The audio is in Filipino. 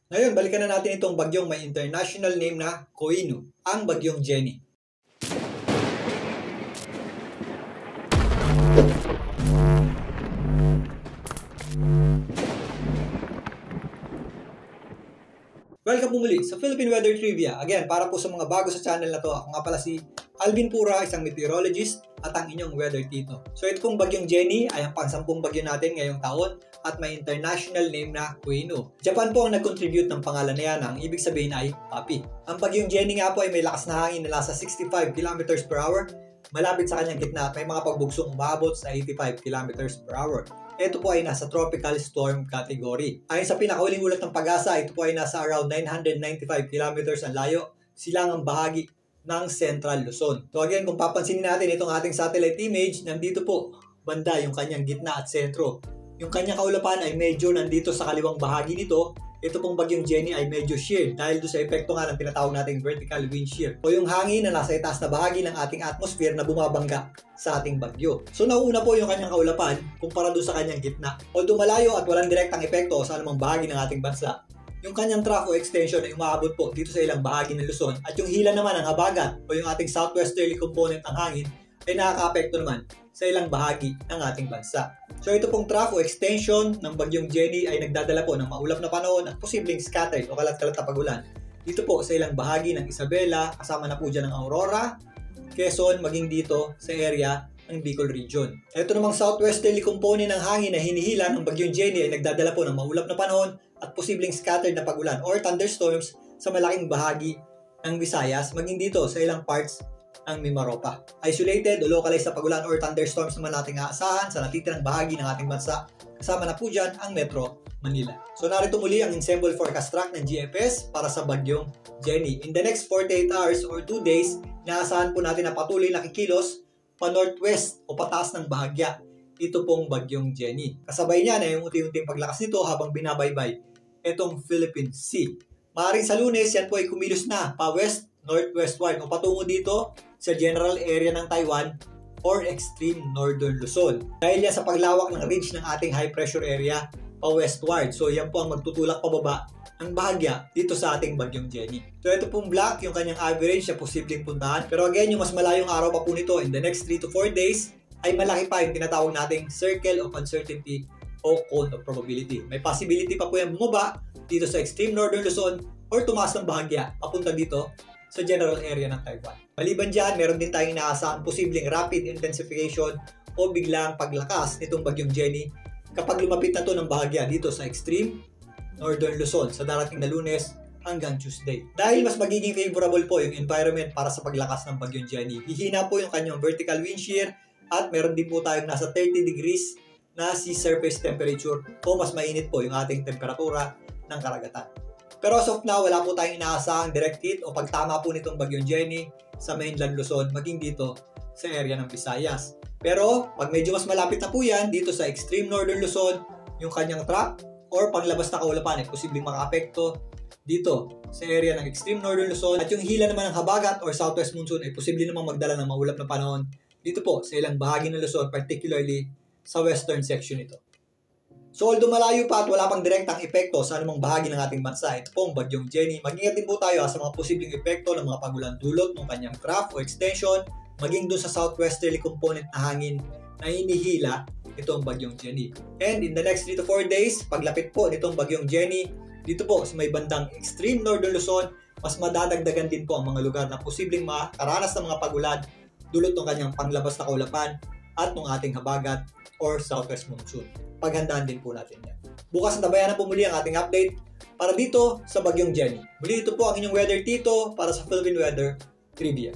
Ngayon, balikan na natin itong bagyong may international name na Koinu, ang bagyong Jenny. Welcome po muli sa Philippine Weather Trivia. Again, para po sa mga bago sa channel na to, ako nga pala si Alvin Pura, isang meteorologist at ang inyong weather tito. So ito pong bagyong Jenny ay ang pang-10 bagyo natin ngayong taon at may international name na Koinu. Japan po ang nag-contribute ng pangalan na yan, ang ibig sabihin ay papi. Ang bagyong Jenny nga po ay may lakas na hangin na nasa 65 km per hour, malapit sa kanyang gitna at may mga pagbugsong umabot sa 85 km per hour. Ito po ay nasa tropical storm category. Ayon sa pinakahuling ulat ng Pag-asa, ito po ay nasa around 995 kilometers ang layo, silangang bahagi ng Central Luzon. So again, kung papansinin natin itong ating satellite image, nandito po banda yung kanyang gitna at sentro. Yung kanyang kaulapan ay medyo nandito sa kaliwang bahagi nito. Ito pong bagyong Jenny ay medyo shear dahil doon sa epekto nga ng tinatawag nating vertical wind shear o yung hangin na nasa itaas na bahagi ng ating atmosphere na bumabangga sa ating bagyo. So nauuna po yung kanyang kaulapan kumpara doon sa kanyang gitna. Although malayo at walang direktang epekto sa anumang bahagi ng ating bansa, yung kanyang trough o extension ay umaabot po dito sa ilang bahagi ng Luzon at yung hila naman ng habagat o yung ating southwesterly component ng hangin ay nakaka-apekto naman sa ilang bahagi ng ating bansa. So ito pong trough o extension ng bagyong Jenny ay nagdadala po ng maulap na panahon at posibleng scattered o kalat-kalat na pag-ulan. Dito po sa ilang bahagi ng Isabela, kasama na po dyan ang Aurora, Quezon, maging dito sa area ng Bicol Region. Ito namang southwesterly component ng hangin na hinihila ng bagyong Jenny ay nagdadala po ng maulap na panahon at posibleng scattered na pag-ulan or thunderstorms sa malaking bahagi ng Visayas, maging dito sa ilang parts ang Mimaropa. Isolated o localized na pag-ulan or thunderstorms naman nating aasahan sa natitirang bahagi ng ating bansa. Kasama na po dyan ang Metro Manila. So narito muli ang ensemble forecast track ng GFS para sa bagyong Jenny. In the next 48 hours or 2 days, inaasahan po natin na patuloy na kikilos pa northwest o pataas ng bahagya. Ito pong bagyong Jenny. Kasabay niya na yung unti-unting paglakas nito habang binabaybay itong Philippine Sea. Maaaring sa Lunes, yan po ay kumilos na pa west northwestward o patungo dito sa general area ng Taiwan or extreme northern Luzon. Dahil yan sa paglawak ng ridge ng ating high pressure area pa westward. So yan po ang magtutulak pababa ng bahagya dito sa ating bagyong Jenny. So ito pong black, yung kanyang average na posibleng puntahan. Pero again, yung mas malayong araw pa po nito in the next 3 to 4 days ay malaki pa yung tinatawag nating circle of uncertainty o cone of probability. May possibility pa po yan bumaba dito sa extreme northern Luzon or tumaas ng bahagya papunta dito sa general area ng Taiwan. Maliban dyan, meron din tayong inaasahang posibleng rapid intensification o biglang paglakas nitong bagyong Jenny kapag lumapit na to ng bahagya dito sa extreme northern Luzon sa darating na Lunes hanggang Tuesday. Dahil mas magiging favorable po yung environment para sa paglakas ng bagyong Jenny, hihina po yung kanyang vertical wind shear at meron din po tayong nasa 30 degrees na sea surface temperature o mas mainit po yung ating temperatura ng karagatan. Pero as of now, wala po tayong inaasahang direct hit o pagtama po nitong bagyong Jenny sa mainland Luzon, maging dito sa area ng Visayas. Pero pag medyo mas malapit na po yan, dito sa extreme northern Luzon, yung kanyang track or panglabas na kaulapan ay posibleng makaapekto dito sa area ng extreme northern Luzon. At yung hila naman ng habagat or southwest monsoon ay posibleng namang magdala ng maulap na panahon dito po sa ilang bahagi ng Luzon, particularly sa western section nito. So although malayo pa at wala pang direktang epekto sa anumang bahagi ng ating bansa, ito pong bagyong Jenny, mag-ingat din po tayo sa mga posibleng epekto ng mga pagulan dulot ng kanyang trough o extension, maging doon sa southwesterly component na hangin na hinihila itong bagyong Jenny. And in the next 3 to 4 days, paglapit po nitong bagyong Jenny, dito po sa may bandang extreme northern Luzon, mas madadagdagan din po ang mga lugar na posibleng makaranas ng mga pagulan dulot ng kanyang panglabas na kaulapan at ng ating habagat or southwest monsoon. Paghandaan din po natin yan. Bukas nabayanan po muli ang ating update para dito sa bagyong Jenny. Muli ito po ang inyong weather tito para sa Philippine Weather Trivia.